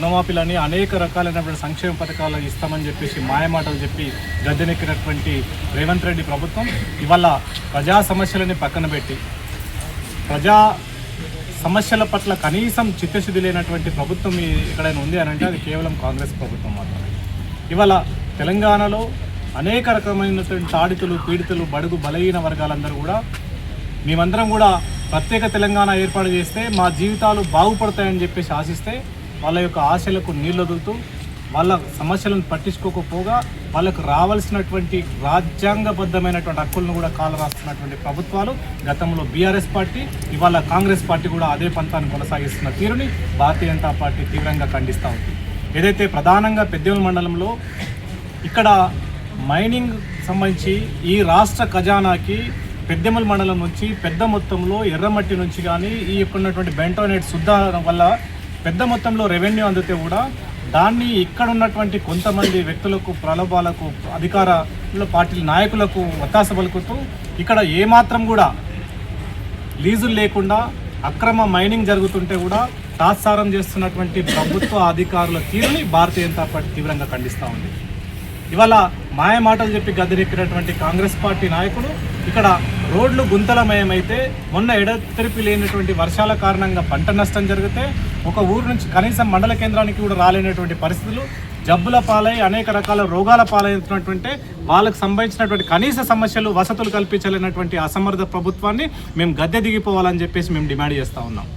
రుణమాఫీలని అనేక రకాలైనటువంటి సంక్షేమ పథకాలు ఇస్తామని చెప్పేసి మాయమాటలు చెప్పి గద్దెనెక్కినటువంటి రేవంత్ రెడ్డి ప్రభుత్వం ఇవాళ ప్రజా సమస్యలని పక్కన పెట్టి ప్రజా సమస్యల పట్ల కనీసం చిత్తశుద్ధి లేనటువంటి ప్రభుత్వం ఎక్కడైనా ఉంది అని అంటే అది కేవలం కాంగ్రెస్ ప్రభుత్వం మాత్రమే. ఇవాళ తెలంగాణలో అనేక రకమైనటువంటి తాడితులు పీడితులు బడుగు బలహీన వర్గాలందరూ కూడా మేమందరం కూడా ప్రత్యేక తెలంగాణ ఏర్పాటు చేస్తే మా జీవితాలు బాగుపడతాయని చెప్పేసి ఆశిస్తే వాళ్ళ యొక్క ఆశలకు నీళ్ళు వదులుతూ వాళ్ళ సమస్యలను పట్టించుకోకపోగా వాళ్ళకు రావాల్సినటువంటి రాజ్యాంగబద్ధమైనటువంటి హక్కులను కూడా కాలరాస్తున్నటువంటి ప్రభుత్వాలు గతంలో బీఆర్ఎస్ పార్టీ, ఇవాళ కాంగ్రెస్ పార్టీ కూడా అదే పంతాన్ని కొనసాగిస్తున్న తీరుని భారతీయ జనతా పార్టీ తీవ్రంగా ఖండిస్తూ ఉంది. ఏదైతే ప్రధానంగా పెద్దేముల్ మండలంలో ఇక్కడ మైనింగ్ సంబంధించి ఈ రాష్ట్ర ఖజానాకి పెద్దెముల్ మండలం నుంచి పెద్ద మొత్తంలో ఎర్రమట్టి నుంచి కానీ ఈ యొక్క ఉన్నటువంటి బెంటోనేట్ శుద్ధ వల్ల పెద్ద మొత్తంలో రెవెన్యూ అందితే కూడా దాన్ని ఇక్కడ ఉన్నటువంటి కొంతమంది వ్యక్తులకు ప్రలోభాలకు అధికార పార్టీల నాయకులకు ఒత్తాస పలుకుతూ ఇక్కడ ఏమాత్రం కూడా లీజులు లేకుండా అక్రమ మైనింగ్ జరుగుతుంటే కూడా తాత్సారం చేస్తున్నటువంటి ప్రభుత్వ అధికారుల తీరుని భారతీయ జనతా పార్టీ తీవ్రంగా ఖండిస్తూ ఉంది. ఇవాళ మాయ మాటలు చెప్పి గద్దెనెక్కినటువంటి కాంగ్రెస్ పార్టీ నాయకులు ఇక్కడ రోడ్లు గుంతలమయమైతే మొన్న ఎడతెరిపి లేనటువంటి వర్షాల కారణంగా పంట నష్టం జరిగితే ఒక ఊరు నుంచి కనీసం మండల కేంద్రానికి కూడా రాలేనటువంటి పరిస్థితులు, జబ్బుల పాలై అనేక రకాల రోగాల పాలవుతున్నటువంటి వాళ్ళకు సంబంధించినటువంటి కనీస సమస్యలు వసతులు కల్పించలేనటువంటి అసమర్థ ప్రభుత్వాన్ని మేము గద్దె దిగిపోవాలని చెప్పేసి మేము డిమాండ్ చేస్తూ ఉన్నాం.